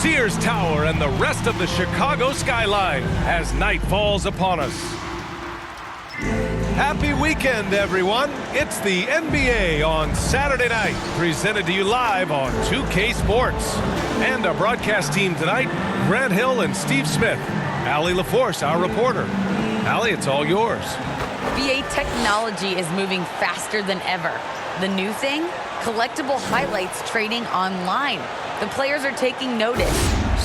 Sears Tower and the rest of the Chicago skyline as night falls upon us. Happy weekend, everyone. It's the NBA on Saturday night, presented to you live on 2K Sports. And our broadcast team tonight, Grant Hill and Steve Smith. Allie LaForce, our reporter. Allie, it's all yours. NBA technology is moving faster than ever. The new thing? Collectible highlights trading online. The players are taking notice.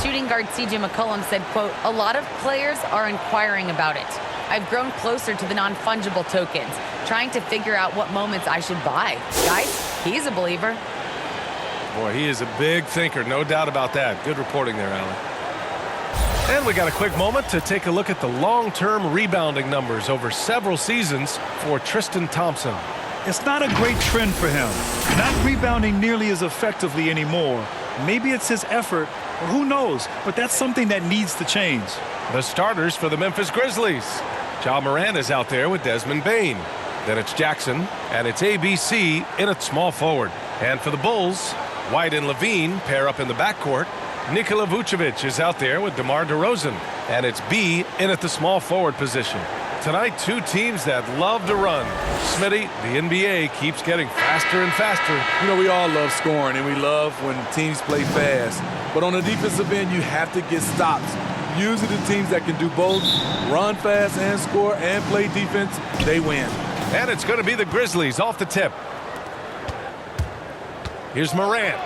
Shooting guard C.J. McCollum said, quote, "A lot of players are inquiring about it. I've grown closer to the non-fungible tokens, trying to figure out what moments I should buy." Guys, he's a believer. Boy, he is a big thinker, no doubt about that. Good reporting there, Allie. And we got a quick moment to take a look at the long-term rebounding numbers over several seasons for Tristan Thompson. It's not a great trend for him. Not rebounding nearly as effectively anymore. Maybe it's his effort, or who knows, but that's something that needs to change. The starters for the Memphis Grizzlies. Ja Morant is out there with Desmond Bane. Then it's Jackson, and it's ABC in at small forward. And for the Bulls, White and Levine pair up in the backcourt. Nikola Vucevic is out there with DeMar DeRozan, and it's B in at the small forward position. Tonight, two teams that love to run. Smitty, the NBA keeps getting faster and faster. You know, we all love scoring, and we love when teams play fast. But on the defensive end, you have to get stops. Usually the teams that can do both, run fast and score and play defense, they win. And it's going to be the Grizzlies off the tip. Here's Morant.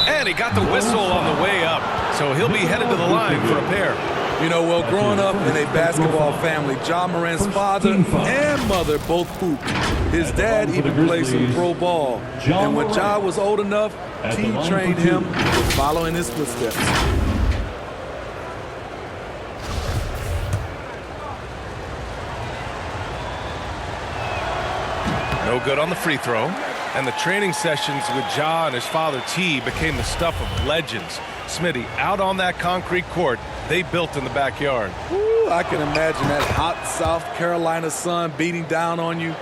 And he got the whistle on the way up. So he'll be headed to the line for a pair. You know, well, growing up in a basketball family, Ja Morant's father and mother both hooped. His dad even played some pro ball. And when Ja was old enough, he trained him to follow in his footsteps. No good on the free throw. And the training sessions with Ja and his father T became the stuff of legends. Smitty, out on that concrete court they built in the backyard. Ooh, I can imagine that hot South Carolina sun beating down on you,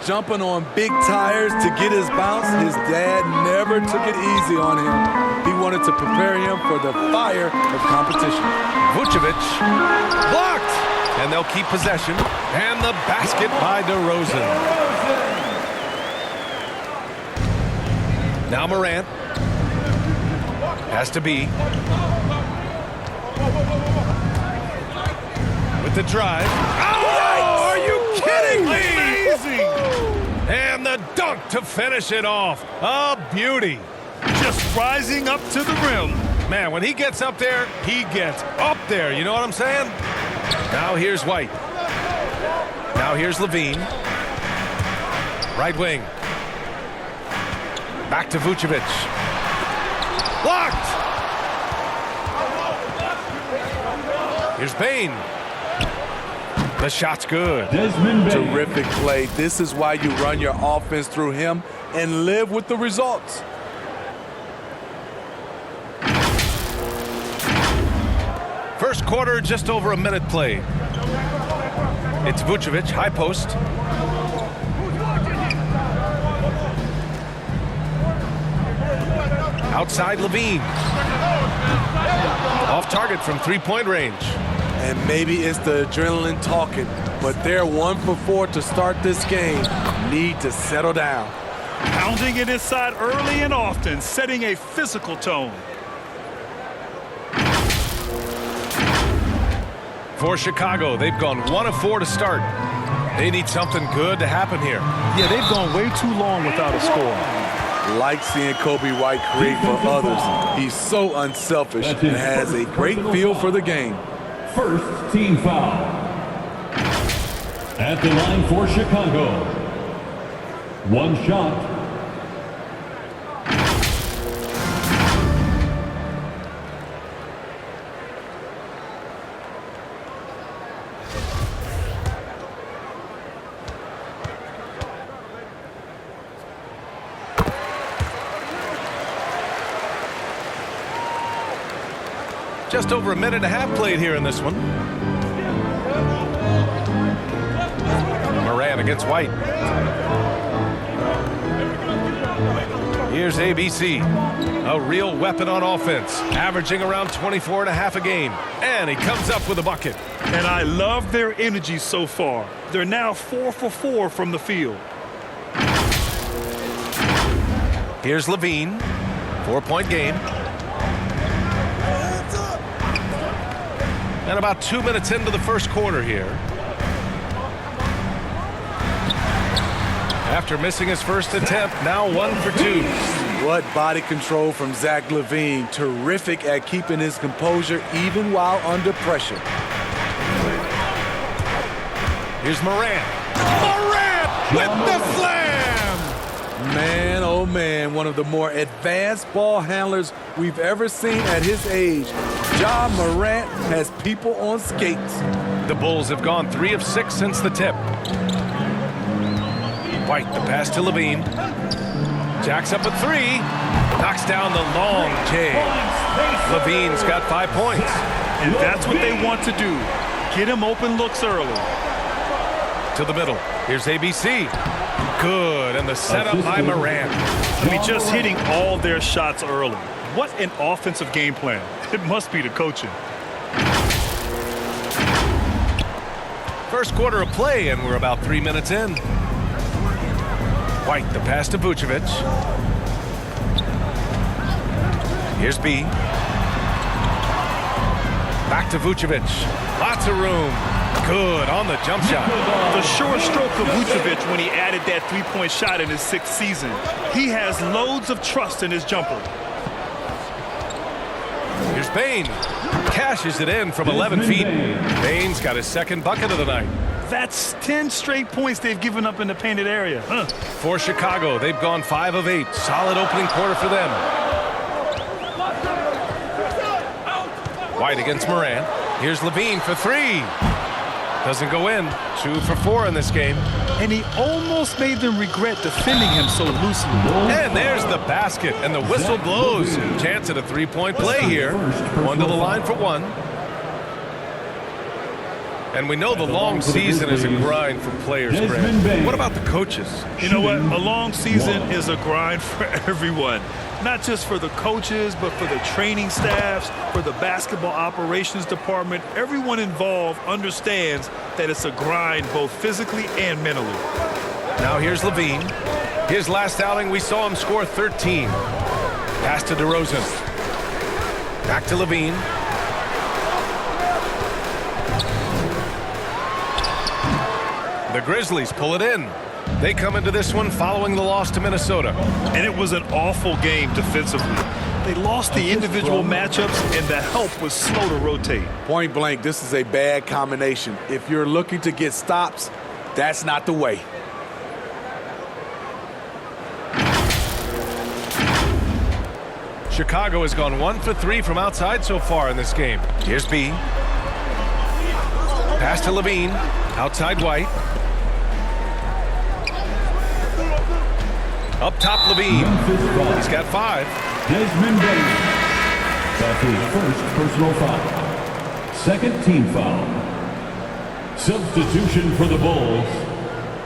jumping on big tires to get his bounce. His dad never took it easy on him. He wanted to prepare him for the fire of competition. Vucevic blocked, and they'll keep possession. And the basket by DeRozan. Now Morant has to be with the drive. Oh, are you kidding me? Amazing! And the dunk to finish it off. A beauty. Just rising up to the rim. Man, when he gets up there, he gets up there. You know what I'm saying? Now here's White. Now here's Levine. Right wing. Back to Vucevic. Blocked! Here's Bane. The shot's good. Terrific play. This is why you run your offense through him and live with the results. First quarter, just over a minute played. It's Vucevic, high post. Outside Levine. Off target from three-point range. And maybe it's the adrenaline talking, but they're 1 for 4 to start this game. Need to settle down. Pounding it inside early and often, setting a physical tone. For Chicago, they've gone 1 of 4 to start. They need something good to happen here. Yeah, they've gone way too long without a score. Like seeing Kobe White create for others. He's so unselfish and has a great feel for the game. First team foul. At the line for Chicago. One shot. Just over a minute and a half played here in this one. Morant against White. Here's ABC, a real weapon on offense, averaging around 24.5 a game. And he comes up with a bucket. And I love their energy so far. They're now 4 for 4 from the field. Here's Levine, 4-point game. And about 2 minutes into the first quarter here. After missing his first attempt, now 1 for 2. What body control from Zach LaVine. Terrific at keeping his composure even while under pressure. Here's Morant. Morant with the slam! Man, oh man, one of the more advanced ball handlers we've ever seen at his age. Ja Morant has people on skates. The Bulls have gone 3 of 6 since the tip. White, the pass to Levine. Jacks up a 3. Knocks down the long J. Levine's got 5 points. And that's what they want to do. Get him open looks early. To the middle. Here's ABC. Good, and the setup by Morant. I mean, just hitting all their shots early. What an offensive game plan. It must be the coaching. First quarter of play, and we're about 3 minutes in. White, the pass to Vucevic. Here's B. Back to Vucevic. Lots of room. Good on the jump shot. The sure stroke of Vucevic when he added that three-point shot in his 6th season. He has loads of trust in his jumper. Here's Bane. Cashes it in from 11 feet. Bane's got his second bucket of the night. That's 10 straight points they've given up in the painted area. For Chicago, they've gone 5 of 8. Solid opening quarter for them. White against Morant. Here's Levine for 3. Doesn't go in. 2 for 4 in this game. And he almost made them regret defending him so loosely. And there's the basket, and the whistle blows. Chance at a 3-point play here. 1 to the line for 1. And we know the long season is a grind for players, Grant. What about the coaches? You know what? A long season is a grind for everyone. Not just for the coaches, but for the training staffs, for the basketball operations department. Everyone involved understands that it's a grind both physically and mentally. Now here's Levine. His last outing, we saw him score 13. Pass to DeRozan. Back to Levine. The Grizzlies pull it in. They come into this one following the loss to Minnesota. And it was an awful game defensively. They lost the individual matchups, and the help was slow to rotate. Point blank, this is a bad combination. If you're looking to get stops, that's not the way. Chicago has gone 1 for 3 from outside so far in this game. Here's B. Pass to Levine. Outside White. Up top, Levine. He's got 5. Desmond Bain. That's his first personal foul. Second team foul. Substitution for the Bulls.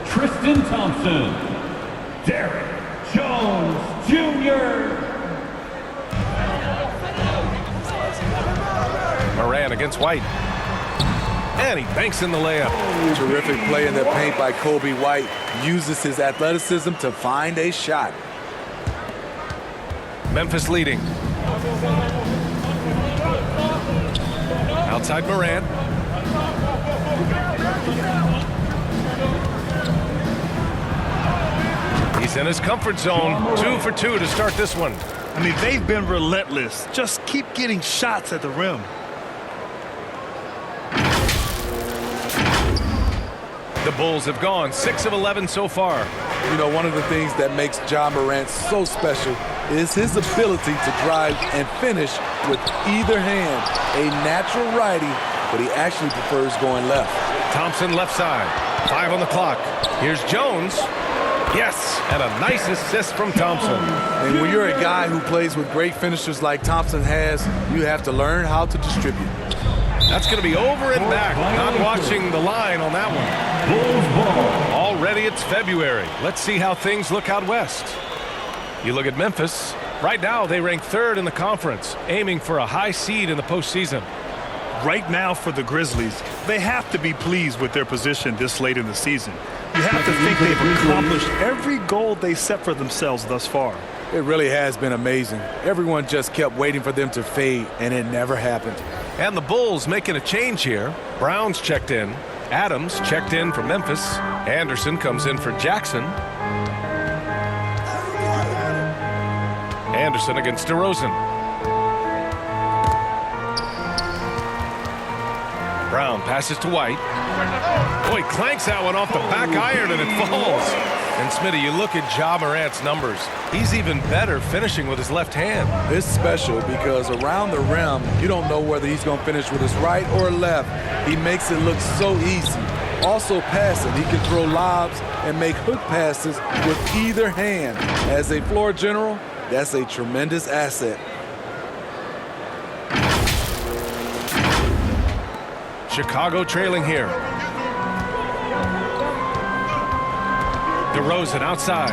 Tristan Thompson. Derek Jones Jr. Morant against White. And he banks in the layup. Terrific play in the paint by Kobe White. Uses his athleticism to find a shot. Memphis leading. Outside Morant. He's in his comfort zone. 2 for 2 to start this one. I mean, they've been relentless. Just keep getting shots at the rim. The Bulls have gone 6 of 11 so far. You know, one of the things that makes Ja Morant so special is his ability to drive and finish with either hand. A natural righty, but he actually prefers going left. Thompson left side. 5 on the clock. Here's Jones. Yes, and a nice assist from Thompson. And when you're a guy who plays with great finishers like Thompson has, you have to learn how to distribute. That's going to be over and back. Not watching the line on that one. Bulls ball. Already it's February. Let's see how things look out west. You look at Memphis. Right now, they rank 3rd in the conference, aiming for a high seed in the postseason. Right now for the Grizzlies, they have to be pleased with their position this late in the season. You have to think they've accomplished every goal they set for themselves thus far. It really has been amazing. Everyone just kept waiting for them to fade, and it never happened. And the Bulls making a change here. Brown's checked in. Adams checked in for Memphis. Anderson comes in for Jackson. Anderson against DeRozan. Brown passes to White. Oh, he clanks that one off the back iron and it falls. And Smitty, you look at Ja Morant's numbers. He's even better finishing with his left hand. It's special because around the rim, you don't know whether he's going to finish with his right or left. He makes it look so easy. Also passing, he can throw lobs and make hook passes with either hand. As a floor general, that's a tremendous asset. Chicago trailing here. DeRozan outside.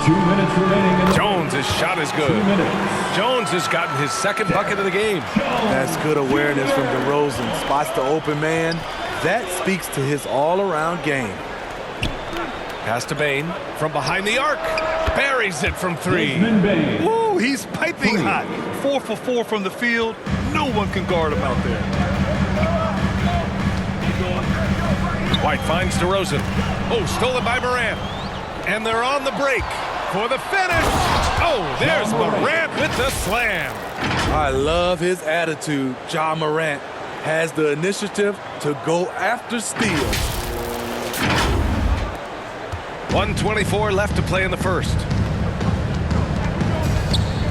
2 minutes remaining. Jones' his shot is good. 2 minutes. Jones has gotten his 2nd bucket of the game. That's good awareness from DeRozan. Spots the open man. That speaks to his all-around game. Pass to Bane from behind the arc. Buries it from 3. Woo, he's piping hot. 4 for 4 from the field. No one can guard him out there. White finds DeRozan. Oh, stolen by Morant. And they're on the break for the finish. Oh, there's Morant with the slam. I love his attitude. Ja Morant has the initiative to go after steals. 1:24 left to play in the first.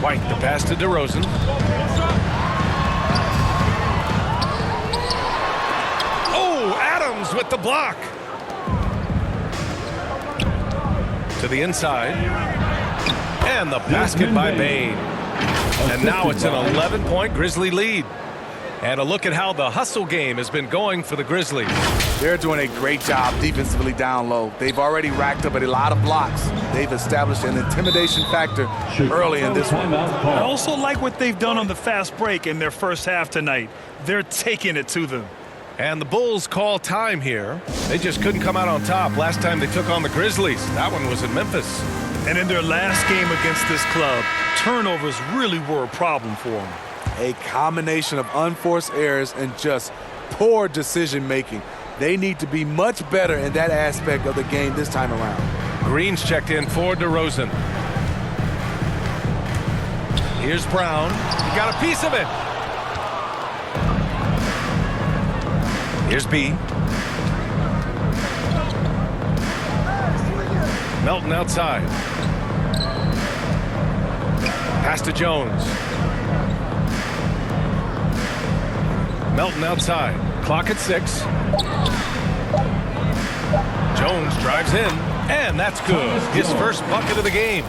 White, the pass to DeRozan. Oh, Adams with the block. To the inside. And the basket by Bane. And now it's an 11-point Grizzly lead. And a look at how the hustle game has been going for the Grizzlies. They're doing a great job defensively down low. They've already racked up a lot of blocks. They've established an intimidation factor early in this one. I also like what they've done on the fast break in their first half tonight. They're taking it to them. And the Bulls call time here. They just couldn't come out on top last time they took on the Grizzlies. That one was in Memphis. And in their last game against this club, turnovers really were a problem for them. A combination of unforced errors and just poor decision-making. They need to be much better in that aspect of the game this time around. Green's checked in for DeRozan. Here's Brown. He got a piece of it. Here's B. Melton outside. Pass to Jones. Melton outside. Clock at 6. Jones drives in, and that's good. His first bucket of the game.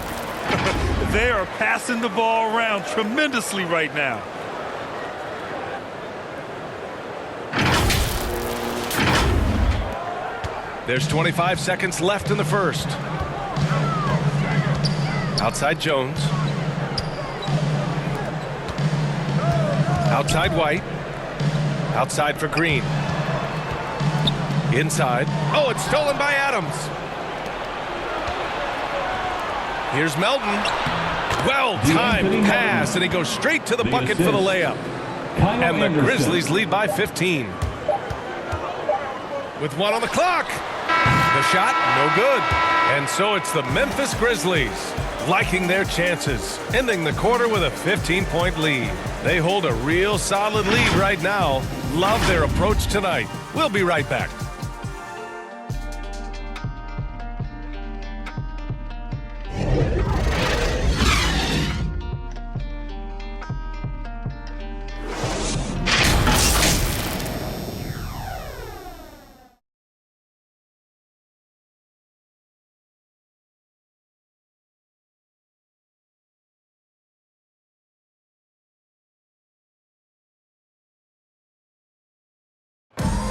They are passing the ball around tremendously right now. There's 25 seconds left in the first. Outside Jones. Outside White. Outside for Green. Inside. Oh, it's stolen by Adams. Here's Melton. Well-timed pass, and he goes straight to the bucket for the layup. And the Grizzlies lead by 15. With 1 on the clock. The shot, no good. And so it's the Memphis Grizzlies liking their chances, ending the quarter with a 15-point lead. They hold a real solid lead right now. Love their approach tonight. We'll be right back.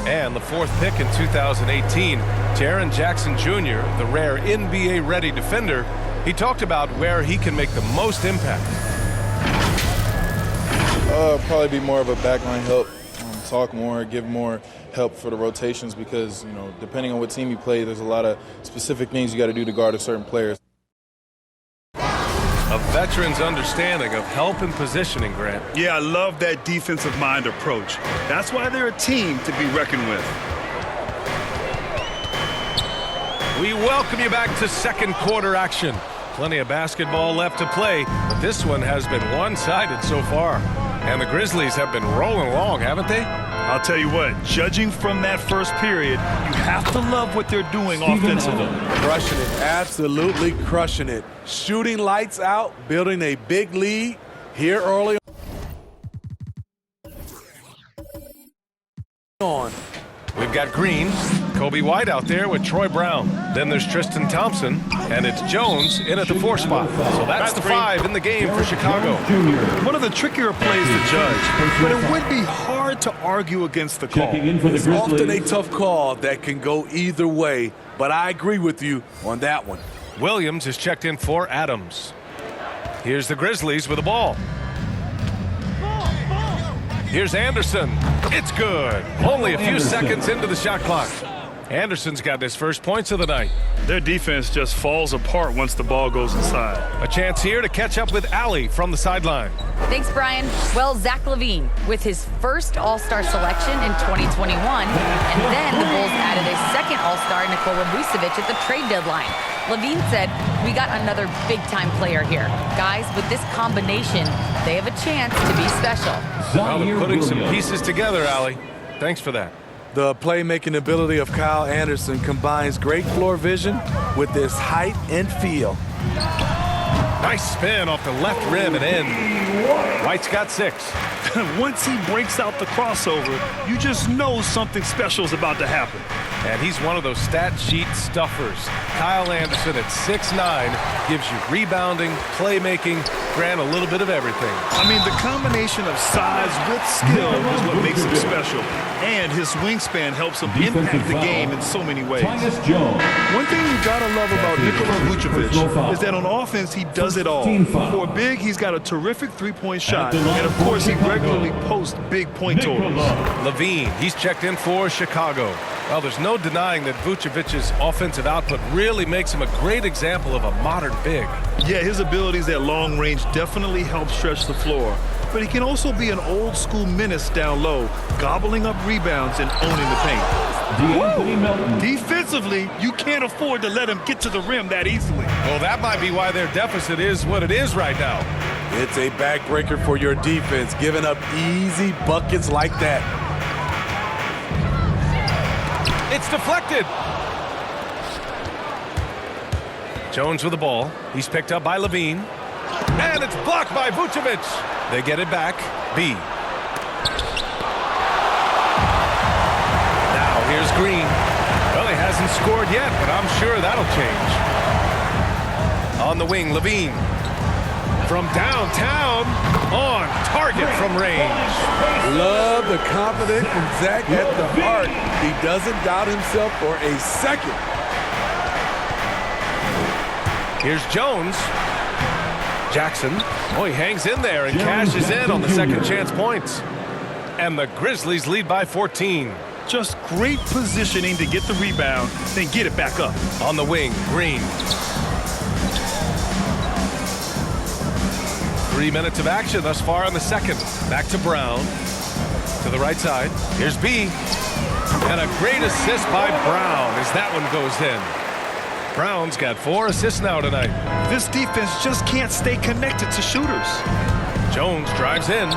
And the 4th pick in 2018, Jaren Jackson Jr., the rare NBA-ready defender, He talked about where he can make the most impact. Probably be more of a backline help, talk more, give more help for the rotations because, you know, depending on what team you play, there's a lot of specific things you got to do to guard a certain player. A veteran's understanding of help and positioning, Grant. Yeah, I love that defensive mind approach. That's why they're a team to be reckoned with. We welcome you back to second quarter action. Plenty of basketball left to play, but this one has been one-sided so far. And the Grizzlies have been rolling along, haven't they? I'll tell you what, judging from that first period, you have to love what they're doing offensively. Crushing it, absolutely crushing it. Shooting lights out, building a big lead here early on. We've got Green, Kobe White out there with Troy Brown. Then there's Tristan Thompson, and it's Jones in at the 4 spot. So that's the 5 in the game for Chicago. One of the trickier plays to judge, but it would be hard to argue against the call. It's often a tough call that can go either way, but I agree with you on that one. Williams is checked in for Adams. Here's the Grizzlies with the ball. Here's Anderson. It's good. Only a few seconds into the shot clock. Anderson's got his first points of the night. Their defense just falls apart once the ball goes inside. A chance here to catch up with Allie from the sideline. Thanks, Brian. Well, Zach LaVine with his first All-Star selection in 2021, and then the Bulls added a second All-Star, Nikola Vucevic, at the trade deadline. LaVine said, "We got another big-time player here. Guys, with this combination, they have a chance to be special." Well, they're putting some pieces together, Allie. Thanks for that. The playmaking ability of Kyle Anderson combines great floor vision with his height and feel. Nice spin off the left rim and in. White's got 6. Once he breaks out the crossover, you just know something special is about to happen. And he's one of those stat sheet stuffers. Kyle Anderson at 6'9" gives you rebounding, playmaking, Grant, a little bit of everything. I mean, the combination of size with skill is what makes him special. And his wingspan helps him impact the game in so many ways. One thing you gotta love about Nikola Vucevic is that on offense, he does it all. For a big, he's got a terrific three-point shot. And of course, he regularly posts big point totals. LaVine, he's checked in for Chicago. Well, there's no denying that Vucevic's offensive output really makes him a great example of a modern big. Yeah, his abilities at long range definitely help stretch the floor. But he can also be an old-school menace down low, gobbling up rebounds and owning the paint. Defensively, you can't afford to let him get to the rim that easily. Well, that might be why their deficit is what it is right now. It's a backbreaker for your defense, giving up easy buckets like that. It's deflected. Jones with the ball. He's picked up by LaVine. And it's blocked by Vucevic. They get it back. B. Now here's Green. Well, he hasn't scored yet, but I'm sure that'll change. On the wing, LaVine. From downtown, on target from range. Love the confidence from Zach at the heart. He doesn't doubt himself for a second. Here's Jones. Jackson. Oh, he hangs in there and cashes in on the second chance points. And the Grizzlies lead by 14. Just great positioning to get the rebound, then get it back up. On the wing, Green. 3 minutes of action thus far in the second. Back to Brown. To the right side. Here's B. And a great assist by Brown as that one goes in. Brown's got 4 assists now tonight. This defense just can't stay connected to shooters. Jones drives in,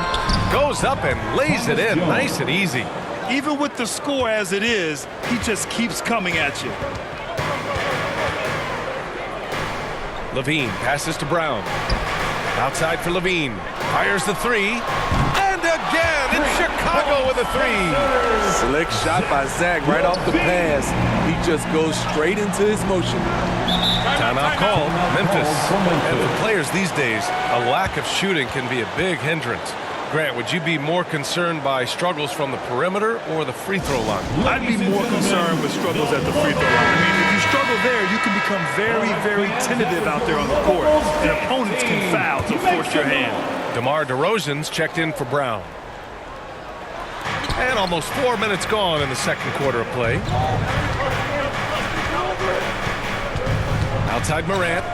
goes up and lays it in nice and easy. Even with the score as it is, he just keeps coming at you. LaVine passes to Brown. Outside for LaVine. Fires the 3. And again, it's Chicago with a 3. Slick shot by Zach right off the pass. He just goes straight into his motion. Timeout called, Memphis. And for players these days, a lack of shooting can be a big hindrance. Grant, would you be more concerned by struggles from the perimeter or the free throw line? I'd be more concerned with struggles at the free throw line. I mean, if you struggle there, you can become very, very tentative out there on the court, and opponents can foul to force your hand. DeMar DeRozan's checked in for Brown. And almost 4 minutes gone in the second quarter of play. Outside Morant.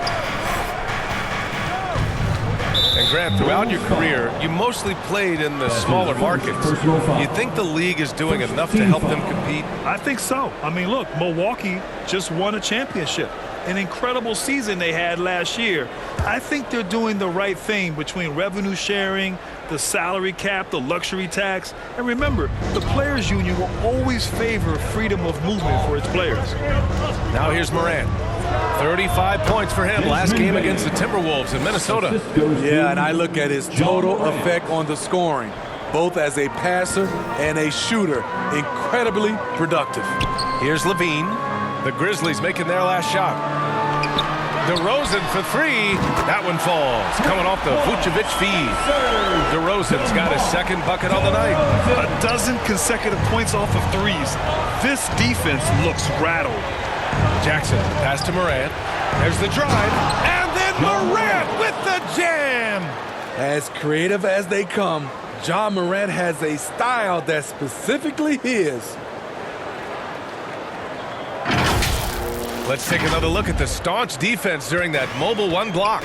And Grant, throughout your career, you mostly played in the smaller markets. You think the league is doing enough to help them compete? I think so. I mean, look, Milwaukee just won a championship. An incredible season they had last year. I think they're doing the right thing between revenue sharing, the salary cap, the luxury tax. And remember, the players' union will always favor freedom of movement for its players. Now here's Morant. 35 points for him last game against the Timberwolves in Minnesota. Yeah, and I look at his total effect on the scoring, both as a passer and a shooter. Incredibly productive. Here's Levine. The Grizzlies making their last shot. DeRozan for three. That one falls. Coming off the Vucevic feed. DeRozan's got his second bucket on the night. A dozen consecutive points off of threes. This defense looks rattled. Jackson, pass to Morant. There's the drive. And then Morant with the jam. As creative as they come, Ja Morant has a style that's specifically his. Let's take another look at the staunch defense during that mobile one block.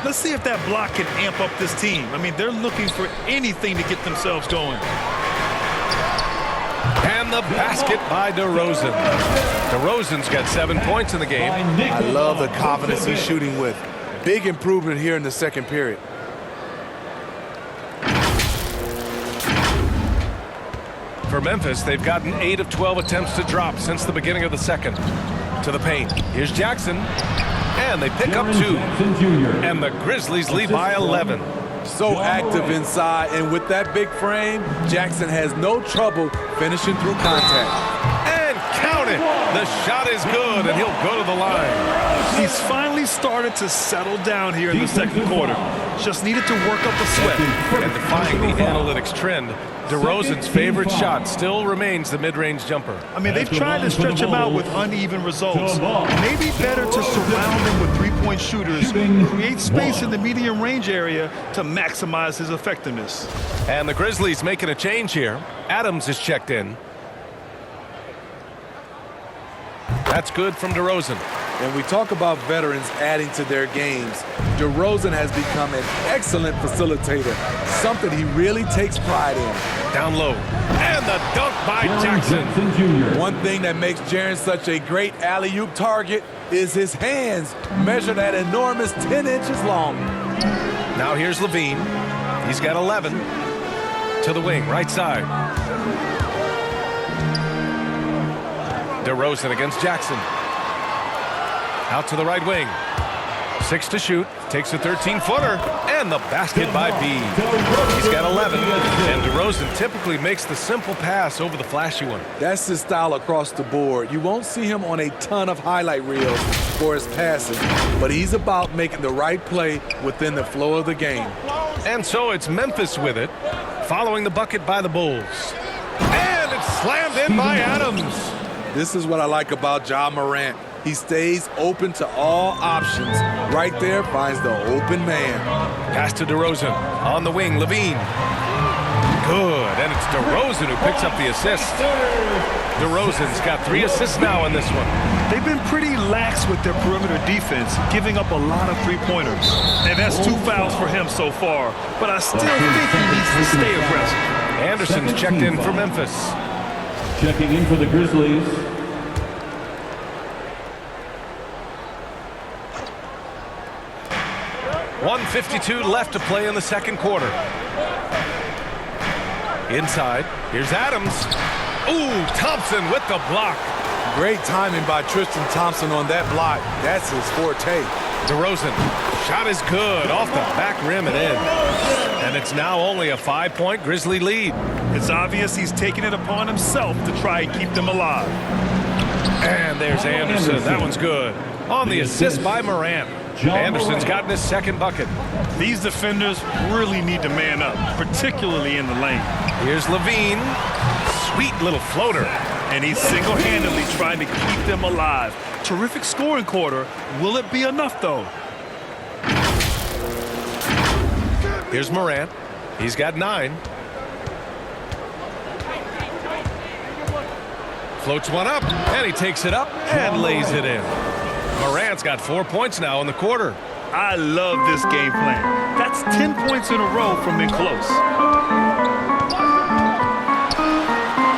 Let's see if that block can amp up this team. I mean, they're looking for anything to get themselves going. And the basket by DeRozan. DeRozan's got 7 points in the game. I love the confidence he's shooting with. Big improvement here in the second period. For Memphis, they've gotten 8 of 12 attempts to drop since the beginning of the second. To the paint. Here's Jackson. And they pick up 2. And the Grizzlies lead by 11. So active inside, and with that big frame, Jackson has no trouble finishing through contact. And count it! The shot is good, and he'll go to the line. He's finally started to settle down here in the second quarter. Just needed to work up a sweat. And defying the analytics trend, DeRozan's favorite shot still remains the mid-range jumper. I mean, they've tried to stretch him out with uneven results. Maybe better to surround him with three-point shooters, create space in the medium range area to maximize his effectiveness. And the Grizzlies making a change here. Adams is checked in. That's good from DeRozan. And we talk about veterans adding to their games. DeRozan has become an excellent facilitator, something he really takes pride in. Down low. And the dunk by Jackson. One thing that makes Jaren such a great alley-oop target is his hands, measured at enormous 10 inches long. Now here's Levine. He's got 11. To the wing, right side. DeRozan against Jackson. Out to the right wing. 6 to shoot. Takes a 13-footer. And the basket by B. He's got 11. And DeRozan typically makes the simple pass over the flashy one. That's his style across the board. You won't see him on a ton of highlight reels for his passing, but he's about making the right play within the flow of the game. And so it's Memphis with it, following the bucket by the Bulls. And it's slammed in by Adams. This is what I like about Ja Morant. He stays open to all options. Right there finds the open man. Pass to DeRozan. On the wing, Levine. Good. And it's DeRozan who picks up the assist. DeRozan's got 3 assists now in this one. They've been pretty lax with their perimeter defense, giving up a lot of three-pointers. And that's 2 fouls for him so far. But I still think he needs to stay aggressive. Anderson's checked in for Memphis. Checking in for the Grizzlies. .152 left to play in the second quarter. Inside, here's Adams. Ooh, Thompson with the block. Great timing by Tristan Thompson on that block. That's his forte. DeRozan, shot is good, off the back rim and in. And it's now only a 5-point Grizzly lead. It's obvious he's taking it upon himself to try and keep them alive. And there's Anderson, that one's good. on the assist by Morant. Anderson's gotten his second bucket. These defenders really need to man up, particularly in the lane. Here's Levine. Sweet little floater. And he's single-handedly trying to keep them alive. Terrific scoring quarter. Will it be enough, though? Here's Morant. He's got 9. Floats one up, and he takes it up and lays it in. Morant's got 4 points now in the quarter. I love this game plan. That's 10 points in a row from in close.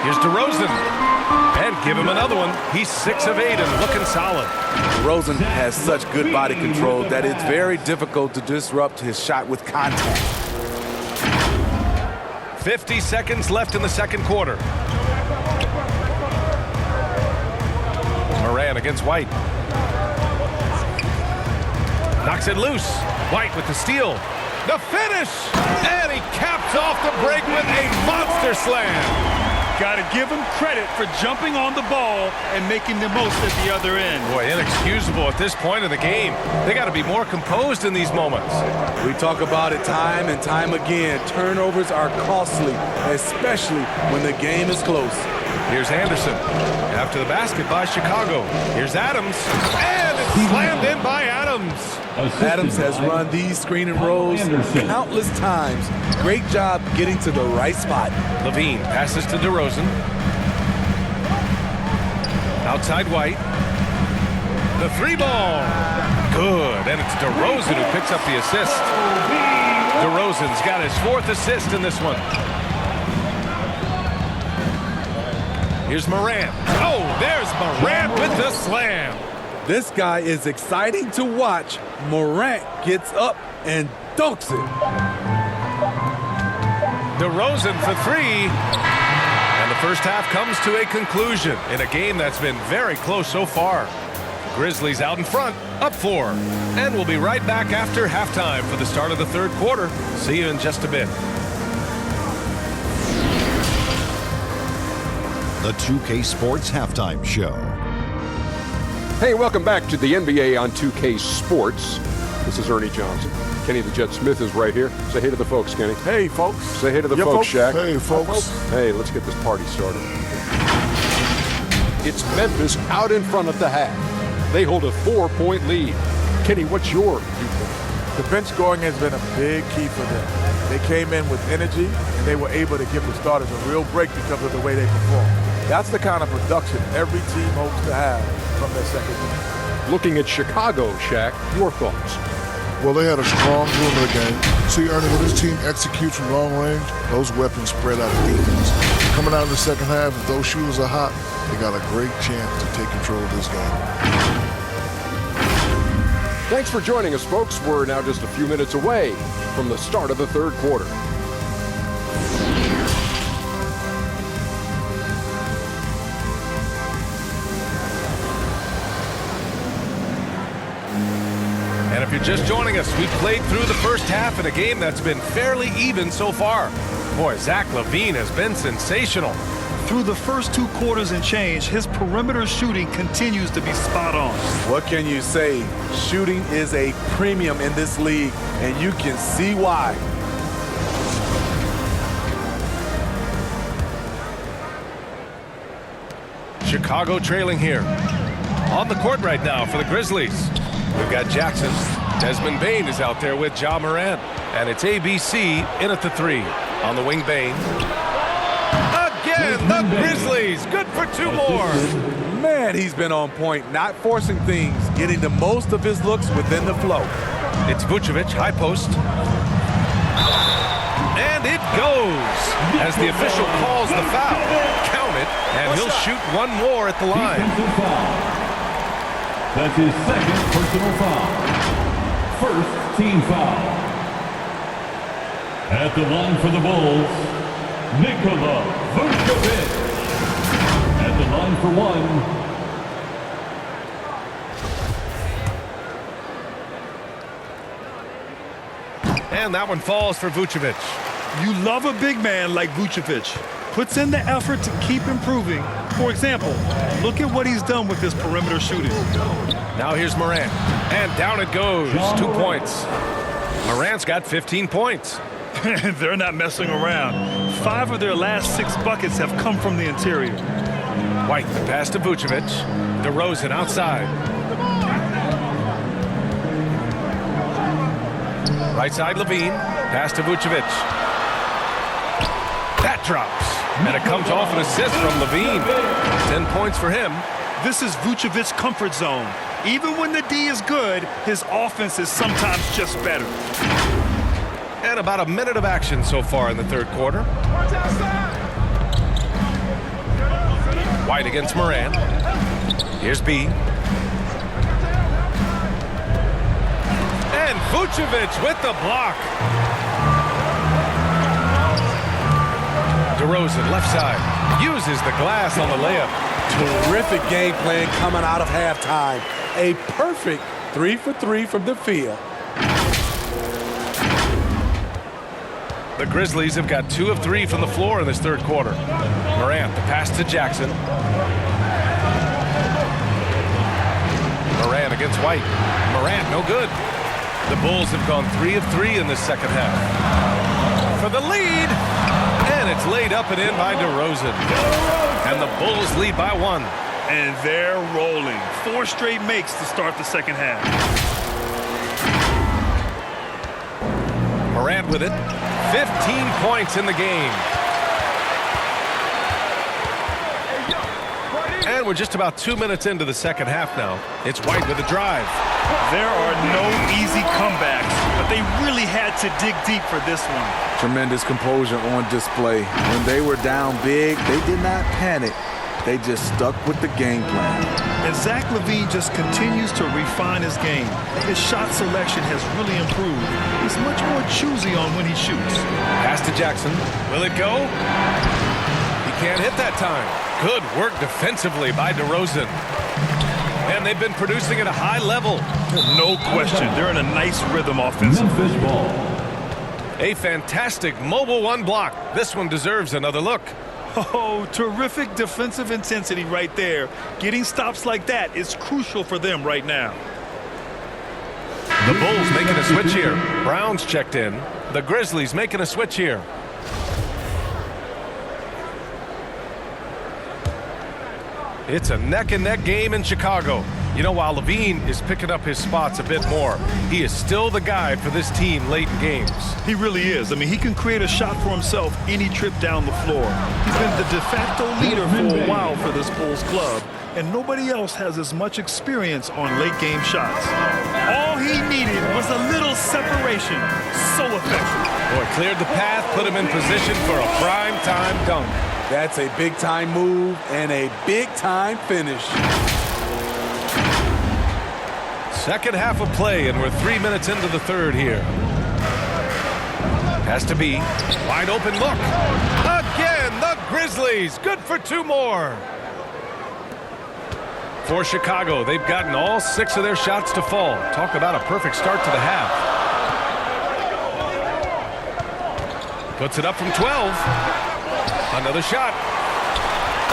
Here's DeRozan. And give him another one. He's 6 of 8 and looking solid. DeRozan has such good body control that it's very difficult to disrupt his shot with contact. 50 seconds left in the second quarter. Morant against White. Knocks it loose. White with the steal. The finish! And he caps off the break with a monster slam. Got to give him credit for jumping on the ball and making the most at the other end. Boy, inexcusable at this point in the game. They got to be more composed in these moments. We talk about it time and time again. Turnovers are costly, especially when the game is close. Here's Anderson. After the basket by Chicago. Here's Adams. And it's slammed in by Adams. Adams has run these screen and rolls countless times. Great job getting to the right spot. Levine passes to DeRozan. Outside White. The 3-ball. Good. And it's DeRozan who picks up the assist. DeRozan's got his 4th assist in this one. Here's Morant. Oh, there's Morant with the slam. This guy is exciting to watch. Morant gets up and dunks it. DeRozan for 3. And the first half comes to a conclusion in a game that's been very close so far. Grizzlies out in front, up 4. And we'll be right back after halftime for the start of the third quarter. See you in just a bit. The 2K Sports Halftime Show. Hey, welcome back to the NBA on 2K Sports. This is Ernie Johnson. Kenny the Jet Smith is right here. Say hey to the folks, Kenny. Hey, folks. Say hey to the folks, Shaq. Hey, folks. Hey, let's get this party started. It's Memphis out in front at the half. They hold a 4-point lead. Kenny, what's your viewpoint? The bench scoring has been a big key for them. They came in with energy, and they were able to give the starters a real break because of the way they performed. That's the kind of production every team hopes to have from their second unit. Looking at Chicago, Shaq, your thoughts? Well, they had a strong rule of the game. See, Ernie, when this team executes from long range, those weapons spread out the defense. Coming out in the second half, if those shooters are hot, they got a great chance to take control of this game. Thanks for joining us, folks. We're now just a few minutes away from the start of the third quarter. And if you're just joining us, we've played through the first half in a game that's been fairly even so far. Boy, Zach LaVine has been sensational. Through the first 2 quarters and change, his perimeter shooting continues to be spot on. What can you say? Shooting is a premium in this league, and you can see why. Chicago trailing here. On the court right now for the Grizzlies. We've got Jackson. Desmond Bain is out there with Ja Morant. And it's ABC in at the 3. On the wing, Bain. Again, the Grizzlies. Good for 2 more. Man, he's been on point, not forcing things, getting the most of his looks within the flow. It's Vucevic, high post. And it goes as the official calls the foul. Count it, and he'll shoot 1 more at the line. That's his second personal foul. First team foul. At the line for the Bulls, Nikola Vucevic. At the line for 1. And that one falls for Vucevic. You love a big man like Vucevic. Puts in the effort to keep improving. For example, look at what he's done with his perimeter shooting. Now here's Morant. And down it goes. 2 points. Morant's got 15 points. They're not messing around. 5 of their last 6 buckets have come from the interior. White, the pass to Vucevic. DeRozan outside. Right side, Levine. Pass to Vucevic. That drops. And it comes off an assist from Levine. 10 points for him. This is Vucevic's comfort zone. Even when the D is good, his offense is sometimes just better. And about a minute of action so far in the third quarter. White against Morant. Here's B. And Vucevic with the block. DeRozan left side. Uses the glass on the layup. Terrific game plan coming out of halftime. A perfect 3 for 3 from the field. The Grizzlies have got 2 of 3 from the floor in this third quarter. Morant, the pass to Jackson. Morant against White. Morant, no good. The Bulls have gone 3 of 3 in this second half. For the lead. And it's laid up and in by DeRozan. And the Bulls lead by 1. And they're rolling. 4 straight makes to start the second half. Morant with it. 15 points in the game. And we're just about 2 minutes into the second half now. It's White with a drive. There are no easy comebacks, but they really had to dig deep for this one. Tremendous composure on display. When they were down big, they did not panic. They just stuck with the game plan. And Zach LaVine just continues to refine his game. His shot selection has really improved. He's much more choosy on when he shoots. Pass to Jackson. Will it go? He can't hit that time. Good work defensively by DeRozan. And they've been producing at a high level. No question. They're in a nice rhythm offensively. Memphis ball. A fantastic mobile 1 block. This one deserves another look. Oh, terrific defensive intensity right there. Getting stops like that is crucial for them right now. The Bulls making a switch here. Brown's checked in. The Grizzlies making a switch here. It's a neck-and-neck game in Chicago. You know, while Levine is picking up his spots a bit more, he is still the guy for this team late in games. He really is. I mean, he can create a shot for himself any trip down the floor. He's been the de facto leader for a while for this Bulls club, and nobody else has as much experience on late-game shots. All he needed was a little separation. So effective. Boy, cleared the path, put him in position for a prime-time dunk. That's a big-time move and a big-time finish. Second half of play, and we're 3 minutes into the third here. Has to be. Wide open look. Again, the Grizzlies. Good for 2 more. For Chicago, they've gotten all 6 of their shots to fall. Talk about a perfect start to the half. Puts it up from 12. Another shot.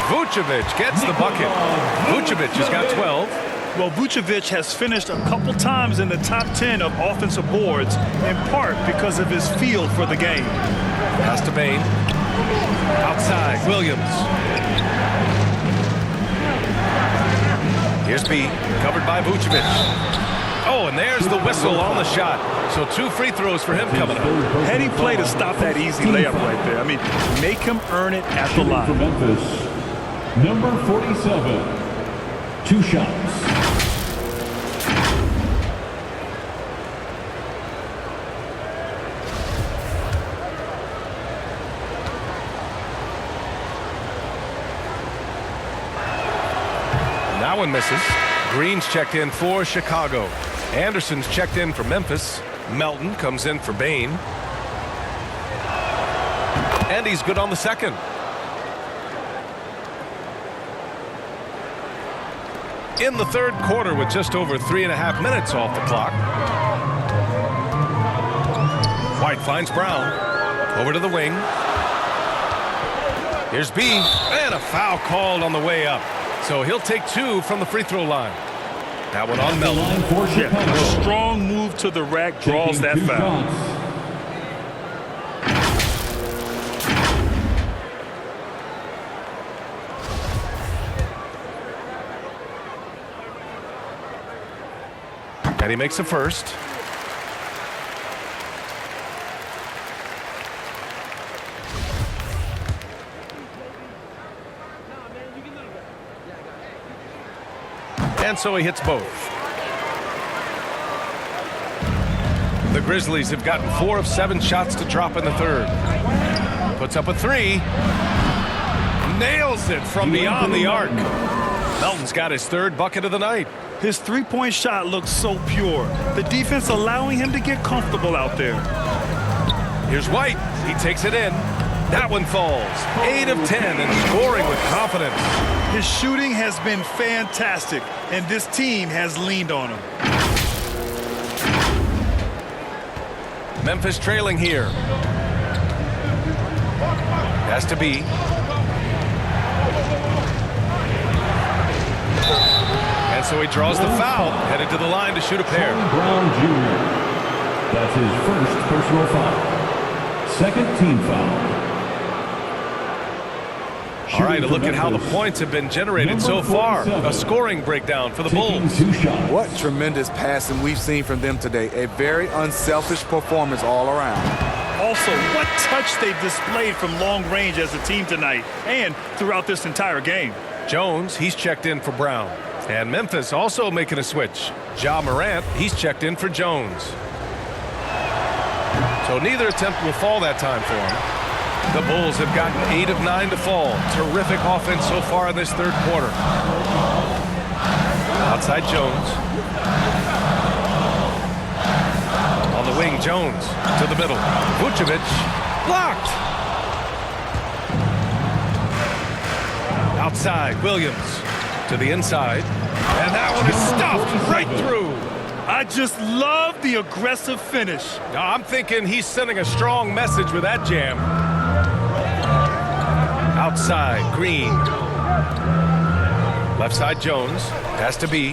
Vucevic gets the bucket. Vucevic has got 12. Well, Vucevic has finished a couple times in the top 10 of offensive boards, in part because of his feel for the game. Pass to Bane. Outside, Williams. Here's B, covered by Vucevic. Oh, and there's the whistle on the shot. So 2 free throws for him coming up. Heady play to stop that easy layup right there. I mean, make him earn it at the line. For Memphis, number 47. 2 shots. That one misses. Green's checked in for Chicago. Anderson's checked in for Memphis. Melton comes in for Bane. And he's good on the second. In the third quarter with just over 3.5 minutes off the clock. White finds Brown. Over to the wing. Here's B. And a foul called on the way up. So he'll take 2 from the free throw line. That one on Melton. Line for Chicago. A strong move to the rack draws that Taking 2 foul. shots. And he makes the first. And so he hits both. The Grizzlies have gotten 4 of 7 shots to drop in the third. Puts up a 3. Nails it from beyond the arc. Melton's got his 3rd bucket of the night. His three-point shot looks so pure. The defense allowing him to get comfortable out there. Here's White. He takes it in. That one falls. 8 of 10 and scoring with confidence. His shooting has been fantastic, and this team has leaned on him. Memphis trailing here. Has to be. And so he draws the foul, headed to the line to shoot a pair. Brown Jr. That's his first personal foul. Second team foul. All right, a look at how the points have been generated so far. A scoring breakdown for the Bulls. What tremendous passing we've seen from them today. A very unselfish performance all around. Also, what touch they've displayed from long range as a team tonight and throughout this entire game. Jones, he's checked in for Brown. And Memphis also making a switch. Ja Morant, he's checked in for Jones. So neither attempt will fall that time for him. The Bulls have gotten 8 of 9 to fall. Terrific offense so far in this third quarter. Outside Jones. On the wing, Jones to the middle. Vucevic blocked. Outside, Williams to the inside. And that one is stuffed right through. I just love the aggressive finish. Now, I'm thinking he's sending a strong message with that jam. Outside, Green. Left side, Jones. Has to be.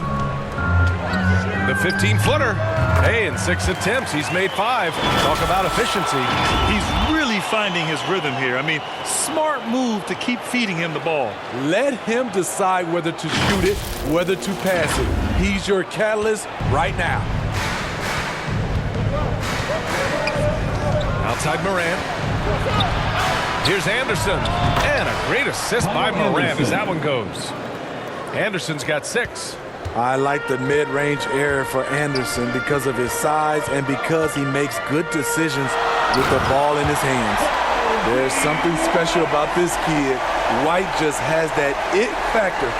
The 15-footer. Hey, in 6 attempts, he's made 5. Talk about efficiency. He's really finding his rhythm here. I mean, smart move to keep feeding him the ball. Let him decide whether to shoot it, whether to pass it. He's your catalyst right now. Outside Morant. Here's Anderson. And a great assist by Morant as that one goes. Anderson's got 6. I like the mid-range area for Anderson because of his size and because he makes good decisions with the ball in his hands. There's something special about this kid. White just has that it factor.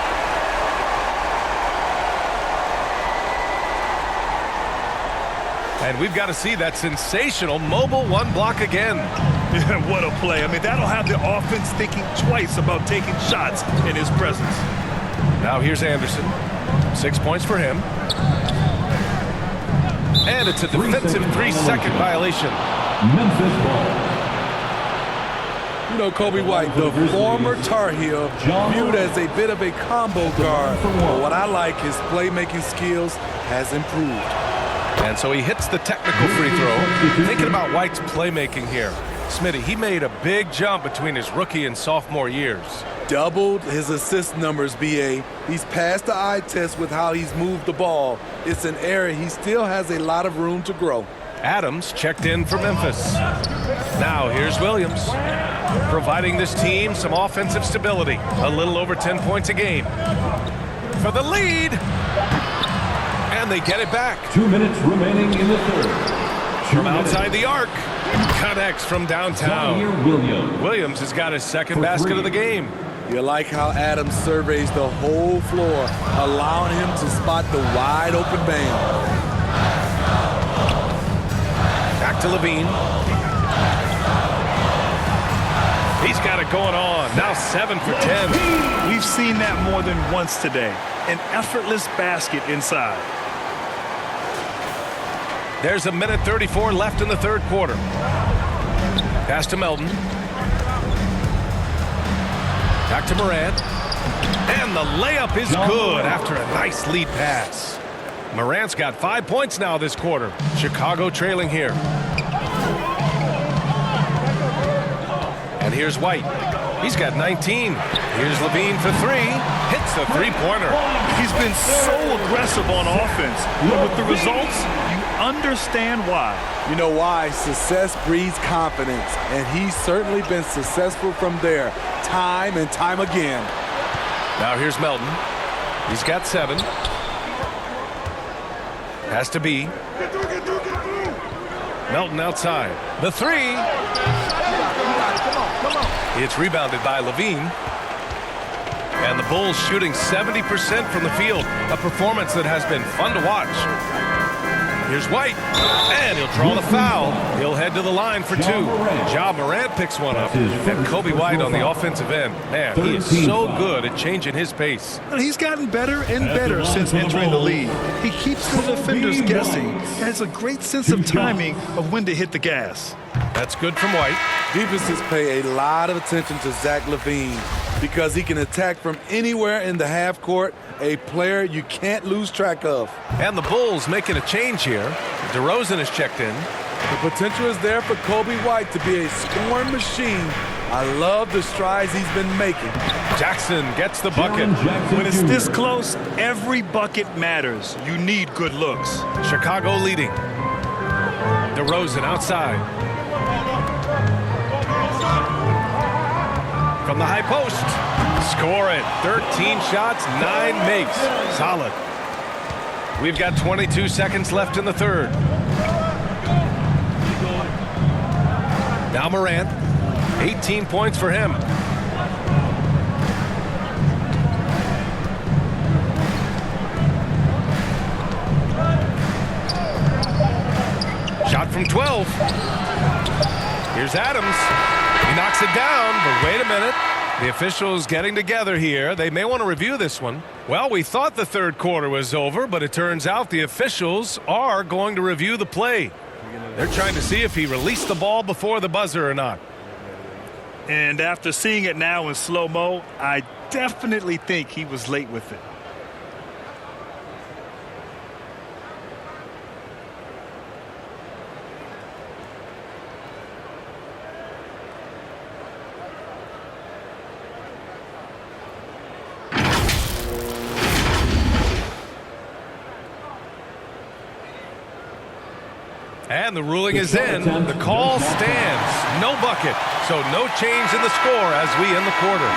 And we've got to see that sensational mobile 1 block again. What a play. I mean, that'll have the offense thinking twice about taking shots in his presence. Now here's Anderson. 6 points for him. And it's a defensive 3-second violation. Memphis ball. You know, Kobe White, the former Tar Heel, viewed as a bit of a combo guard. But what I like, his playmaking skills has improved. And so he hits the technical free throw. Thinking about White's playmaking here. Smitty, he made a big jump between his rookie and sophomore years. Doubled his assist numbers, BA. He's passed the eye test with how he's moved the ball. It's an area he still has a lot of room to grow. Adams checked in for Memphis. Now here's Williams, providing this team some offensive stability. A little over 10 points a game. For the lead. And they get it back. 2 minutes remaining in the third. From outside the arc. Connects from downtown. Williams has got his second basket of the game. You like how Adams surveys the whole floor, allowing him to spot the wide open man. Back to Levine. He's got it going on. Now 7 for 10. We've seen that more than once today. An effortless basket inside. There's 1:34 left in the third quarter. Pass to Melton. Back to Morant. And the layup is good after a nice lead pass. Morant's got 5 points now this quarter. Chicago trailing here. And here's White. He's got 19. Here's Levine for 3. Hits the three-pointer. He's been so aggressive on offense, but with the results, you understand why. You know why? Success breeds confidence, and he's certainly been successful from there, time and time again. Now here's Melton. He's got 7. Has to be. Melton outside. The 3. It's rebounded by Levine. And the Bulls shooting 70% from the field. A performance that has been fun to watch. Here's White. And he'll draw the foul. He'll head to the line for 2. Ja Morant picks one up. And Kobe White on the offensive end. Man, he is so good at changing his pace. And he's gotten better and better since entering the league. He keeps the defenders guessing and has a great sense of timing of when to hit the gas. That's good from White. Defenses pay a lot of attention to Zach LaVine because he can attack from anywhere in the half court, a player you can't lose track of. And the Bulls making a change here. DeRozan is checked in. The potential is there for Kobe White to be a scoring machine. I love the strides he's been making. Jackson gets the bucket. When it's this close, every bucket matters. You need good looks. Chicago leading. DeRozan outside. From the high post. Score it. 13 shots, 9 makes. Solid. We've got 22 seconds left in the third. Now Morant. 18 points for him. Shot from 12. Here's Adams. He knocks it down, but wait a minute. The officials getting together here. They may want to review this one. Well, we thought the third quarter was over, but it turns out the officials are going to review the play. They're trying to see if he released the ball before the buzzer or not. And after seeing it now in slow-mo, I definitely think he was late with it. And the ruling is in. The call stands. No bucket. So no change in the score as we end the quarter.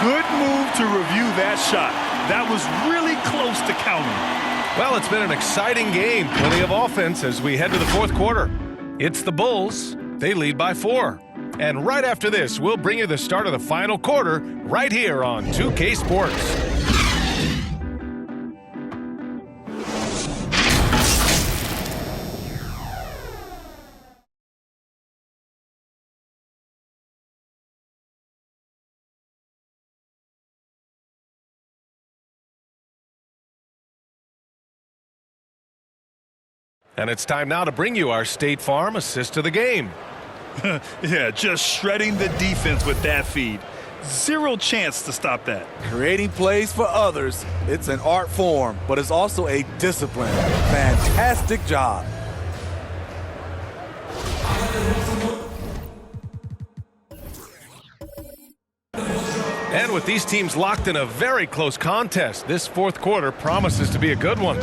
Good move to review that shot. That was really close to counting. Well, it's been an exciting game. Plenty of offense as we head to the fourth quarter. It's the Bulls. They lead by 4. And right after this, we'll bring you the start of the final quarter right here on 2K Sports. And it's time now to bring you our State Farm assist of the game. Yeah, just shredding the defense with that feed. Zero chance to stop that. Creating plays for others, it's an art form, but it's also a discipline. Fantastic job. And with these teams locked in a very close contest, this fourth quarter promises to be a good one.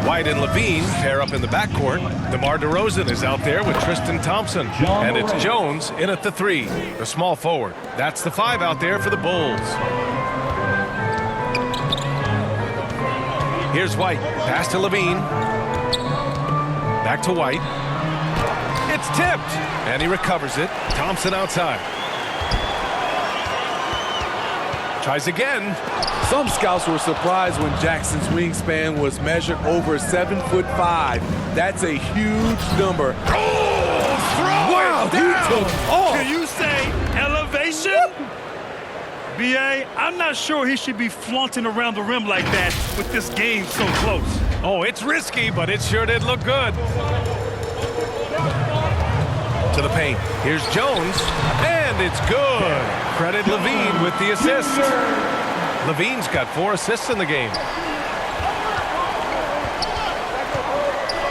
White and Levine pair up in the backcourt. DeMar DeRozan is out there with Tristan Thompson. And it's Jones in at the 3, the small forward. That's the 5 out there for the Bulls. Here's White. Pass to Levine. Back to White. It's tipped. And he recovers it. Thompson outside. Tries again. Some scouts were surprised when Jackson's wingspan was measured over 7'5". That's a huge number. Oh, throw wow, it down. He took off. Can you say elevation? B.A., I'm not sure he should be flaunting around the rim like that with this game so close. Oh, it's risky, but it sure did look good. To the paint. Here's Jones, and it's good. Credit Levine with the assist. Levine's got 4 assists in the game.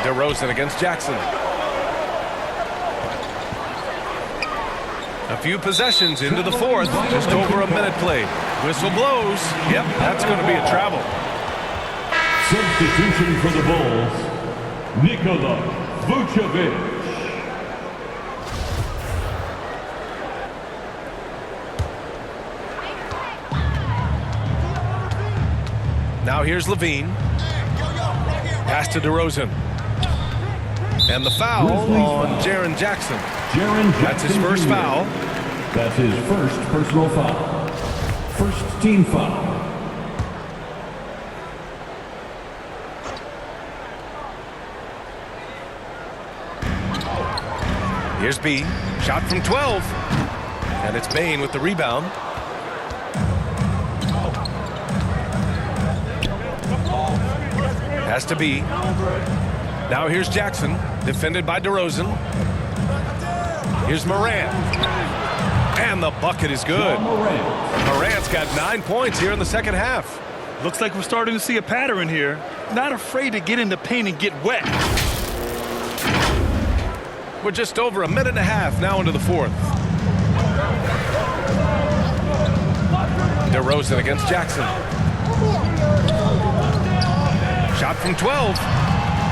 DeRozan against Jackson. A few possessions into the fourth. Just over a minute played. Whistle blows. Yep, that's going to be a travel. Substitution for the Bulls, Nikola Vucevic. Now here's Levine. Pass to DeRozan. And the foul on Jaren Jackson. That's his first foul. That's his first personal foul. First team foul. Here's B. Shot from 12. And it's Bane with the rebound. Has to be. Now here's Jackson, defended by DeRozan. Here's Morant. And the bucket is good. Morant's got 9 points here in the second half. Looks like we're starting to see a pattern here. Not afraid to get in the paint and get wet. We're just over a minute and a half now into the fourth. DeRozan against Jackson. Shot from 12.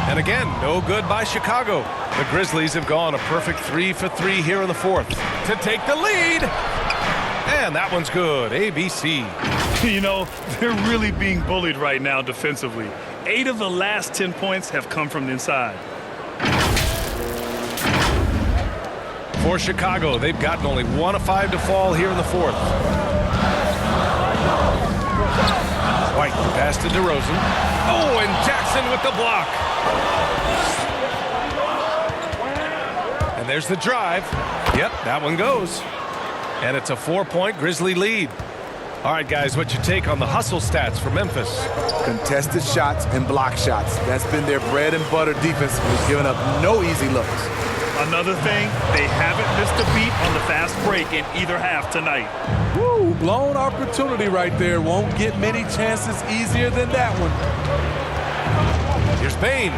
And again, no good by Chicago. The Grizzlies have gone a perfect 3 for 3 here in the fourth to take the lead. And that one's good. ABC. You know, they're really being bullied right now defensively. 8 of the last 10 points have come from the inside. For Chicago, they've gotten only 1 of 5 to fall here in the fourth. White, the pass to DeRozan. Oh, and Jackson with the block. And there's the drive. Yep, that one goes. And it's a 4-point Grizzly lead. All right, guys, what's your take on the hustle stats for Memphis? Contested shots and block shots. That's been their bread and butter defense, who's given up no easy looks. Another thing, they haven't missed a beat on the fast break in either half tonight. Woo, blown opportunity right there. Won't get many chances easier than that one. Here's Bane.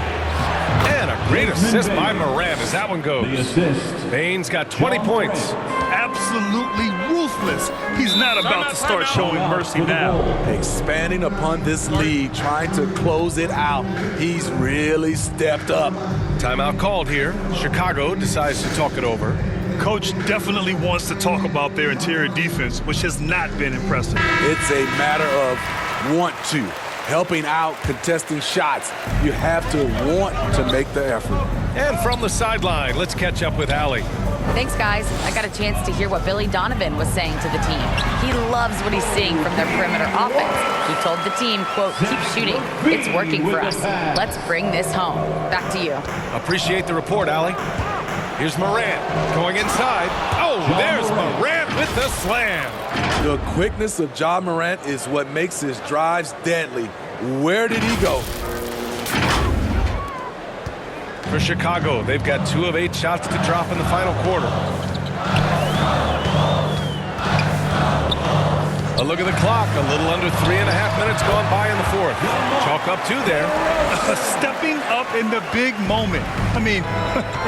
And a great assist by Morant as that one goes. The assist. Bane's got 20 points. Absolutely ruthless. He's not about to start showing mercy now. Expanding upon this lead, trying to close it out. He's really stepped up. Timeout called here. Chicago decides to talk it over. Coach definitely wants to talk about their interior defense, which has not been impressive. It's a matter of want to. Helping out, contesting shots. You have to want to make the effort. And from the sideline, let's catch up with Allie. Thanks, guys. I got a chance to hear what Billy Donovan was saying to the team. He loves what he's seeing from their perimeter offense. He told the team, quote, keep shooting. It's working for us. Let's bring this home. Back to you. Appreciate the report, Allie. Here's Morant going inside. Oh, there's Morant with the slam. The quickness of Ja Morant is what makes his drives deadly. Where did he go? For Chicago, they've got 2 of 8 shots to drop in the final quarter. A look at the clock. A little under 3.5 minutes gone by in the fourth. Chalk up 2 there. Stepping up in the big moment. I mean,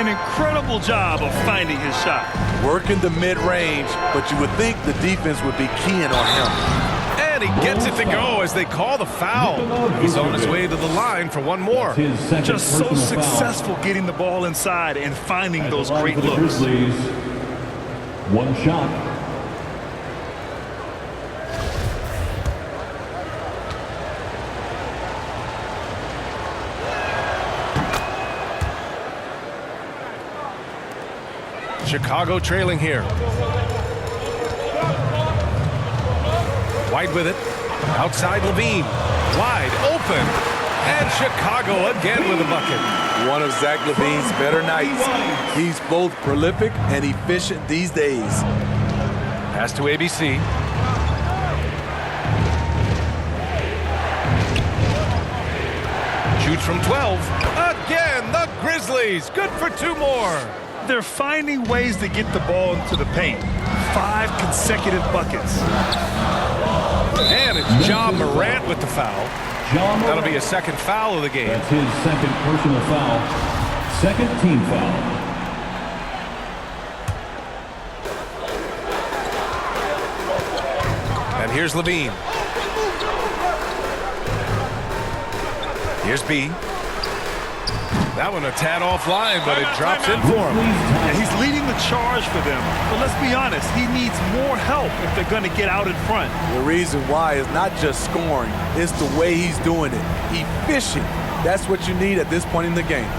an incredible job of finding his shot. Working the mid-range, but you would think the defense would be keying on him. And he gets it to go as they call the foul. He's on his way to the line for one more. Just so successful getting the ball inside and finding those great looks. One shot. Chicago trailing here. White with it. Outside Levine. Wide open. And Chicago again with a bucket. One of Zach LaVine's better nights. He's both prolific and efficient these days. Pass to ABC. Shoots from 12. Again, the Grizzlies. Good for 2 more. They're finding ways to get the ball into the paint. 5 consecutive buckets. And it's Ja Morant with the foul. That'll be a second foul of the game. That's his second personal foul. Second team foul. And here's Levine. Here's B. That one a tad offline, but it drops in for him. Yeah, he's leading the charge for them. But let's be honest, he needs more help if they're going to get out in front. The reason why is not just scoring, it's the way he's doing it. Efficient. That's what you need at this point in the game.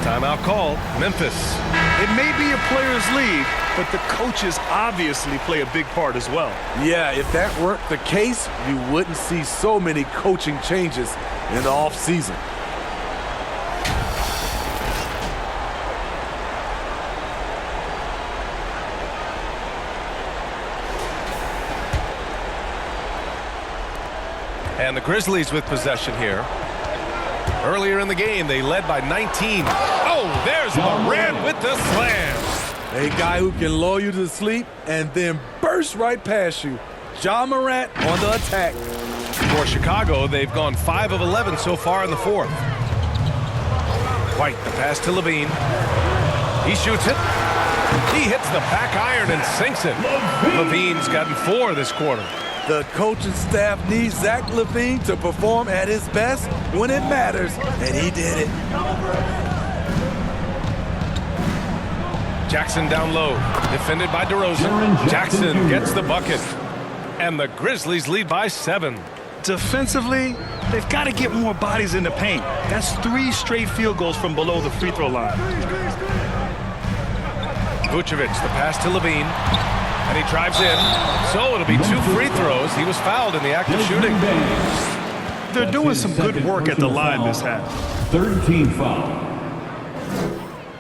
Timeout called. Memphis. It may be a player's league, but the coaches obviously play a big part as well. Yeah, if that weren't the case, you wouldn't see so many coaching changes in the offseason. And the Grizzlies with possession here. Earlier in the game, they led by 19. Oh, there's Moran with the slam. A guy who can lull you to sleep and then burst right past you. Ja Morant on the attack. For Chicago, they've gone 5 of 11 so far in the fourth. White, the pass to Levine. He shoots it. He hits the back iron and sinks it. Levine's gotten 4 this quarter. The coaching staff needs Zach LaVine to perform at his best when it matters, and he did it. Jackson down low, defended by DeRozan. Jackson gets the bucket, and the Grizzlies lead by 7. Defensively, they've got to get more bodies in the paint. That's 3 straight field goals from below the free throw line. Vucevic, the pass to Levine. And he drives in. So it'll be 2 free throws. He was fouled in the act of shooting. They're doing some good work at the line this half. Third team foul.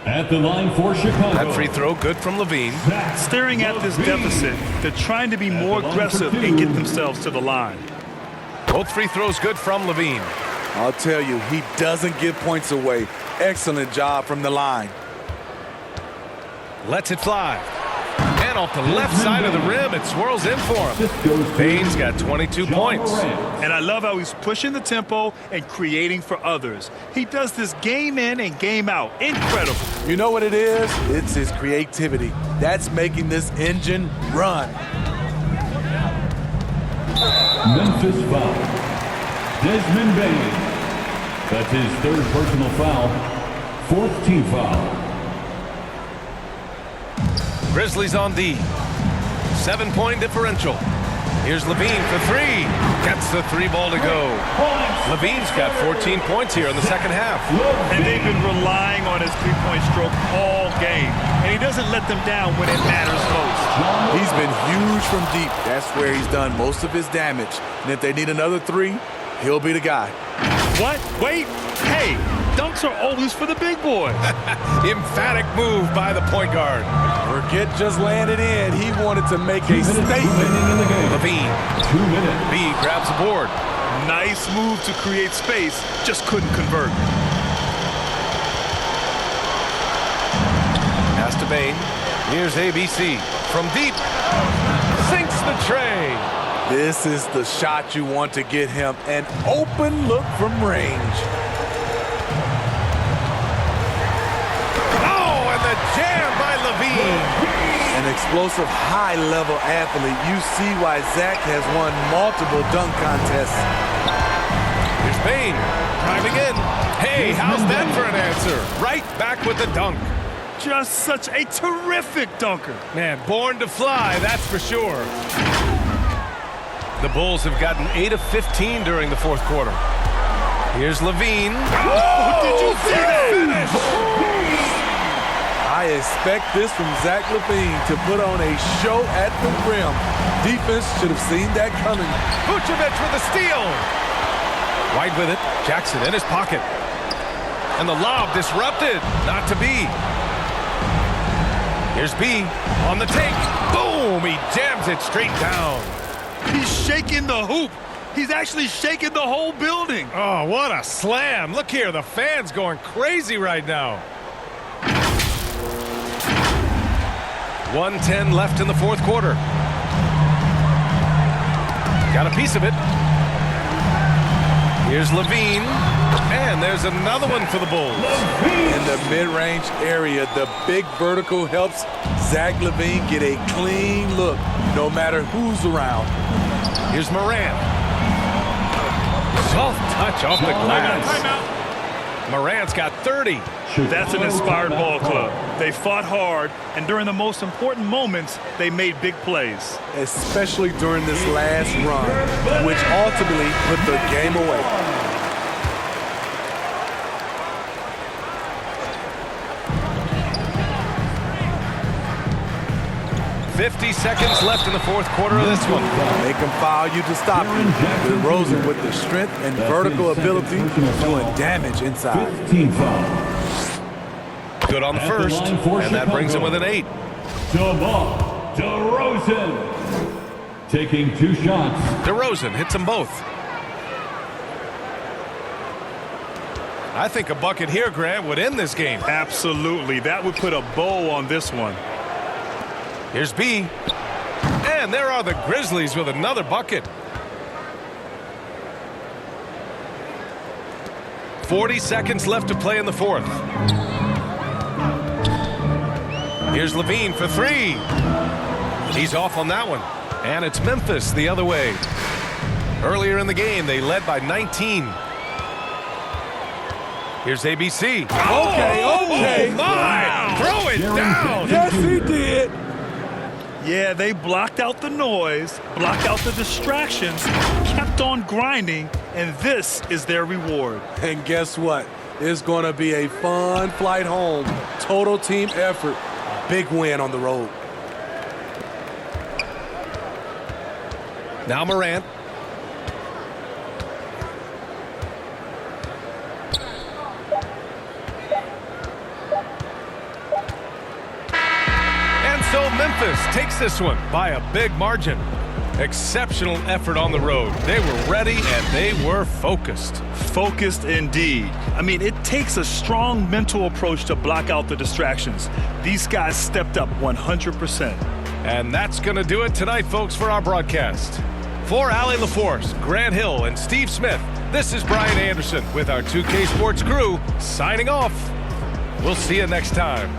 At the line for Chicago. That free throw good from Levine. Staring at this deficit, they're trying to be more aggressive and get themselves to the line. Both free throws good from Levine. I'll tell you, he doesn't give points away. Excellent job from the line. Lets it fly. And off the left side of the rim, it swirls in for him. Bane's got 22 points. And I love how he's pushing the tempo and creating for others. He does this game in and game out. Incredible. You know what it is? It's his creativity. That's making this engine run. Memphis foul. Desmond Bane. That's his 3rd personal foul. 4th team foul. Grizzlies on D. 7-point differential. Here's Levine for 3. Gets the 3 ball to go. Levine's got 14 points here in the second half. And they've been relying on his 3-point stroke all game. And he doesn't let them down when it matters most. He's been huge from deep. That's where he's done most of his damage. And if they need another 3, he'll be the guy. What? Wait. Hey, dunks are always for the big boy. Emphatic move by the point guard. Forget just laying it in. He wanted to make a statement. Levine. 2 minutes. B grabs the board. Nice move to create space. Just couldn't convert. Pass to Bane. Here's ABC. From deep. Sinks the tray. This is the shot you want to get him. An open look from range. Oh, and the jam by Levine. An explosive, high-level athlete. You see why Zach has won multiple dunk contests. Here's Bane driving in. Hey, how's that for an answer? Right back with the dunk. Just such a terrific dunker. Man, born to fly, that's for sure. The Bulls have gotten 8 of 15 during the fourth quarter. Here's Levine. Oh, did you see that finish? I expect this from Zach LaVine to put on a show at the rim. Defense should have seen that coming. Vucevic with the steal. White with it. Jackson in his pocket. And the lob disrupted. Not to be. Here's B on the take. Boom! He jams it straight down. He's shaking the hoop. He's actually shaking the whole building. Oh, what a slam. Look here, the fans going crazy right now. 1:10 left in the fourth quarter. Got a piece of it. Here's Levine, and there's another one for the Bulls. In the mid-range area, the big vertical helps Zach LaVine get a clean look, no matter who's around. Here's Morant. Soft touch off the glass. Morant's got 30. That's an inspired ball club. They fought hard, and during the most important moments, they made big plays. Especially during this last run, which ultimately put the game away. $50 seconds left in the fourth quarter of this one. They can foul you to stop you. DeRozan with the strength and vertical ability doing damage inside. 15 foul. Good on the first, and that brings him with an 8. DeMar DeRozan taking 2 shots. DeRozan hits them both. I think a bucket here, Grant, would end this game. Absolutely. That would put a bow on this one. Here's B. And there are the Grizzlies with another bucket. 40 seconds left to play in the fourth. Here's Levine for 3. He's off on that one. And it's Memphis the other way. Earlier in the game, they led by 19. Here's ABC. Okay. Oh, my! Throw it down! Yes, he did. Yeah, they blocked out the noise, blocked out the distractions, kept on grinding, and this is their reward. And guess what? It's going to be a fun flight home. Total team effort. Big win on the road. Now Morant. And so Memphis takes this one by a big margin. Exceptional effort on the road. They were ready and they were focused. Focused indeed. I mean, it takes a strong mental approach to block out the distractions. These guys stepped up 100%. And that's going to do it tonight, folks, for our broadcast. For Allie LaForce, Grant Hill, and Steve Smith, this is Brian Anderson with our 2K Sports crew signing off. We'll see you next time.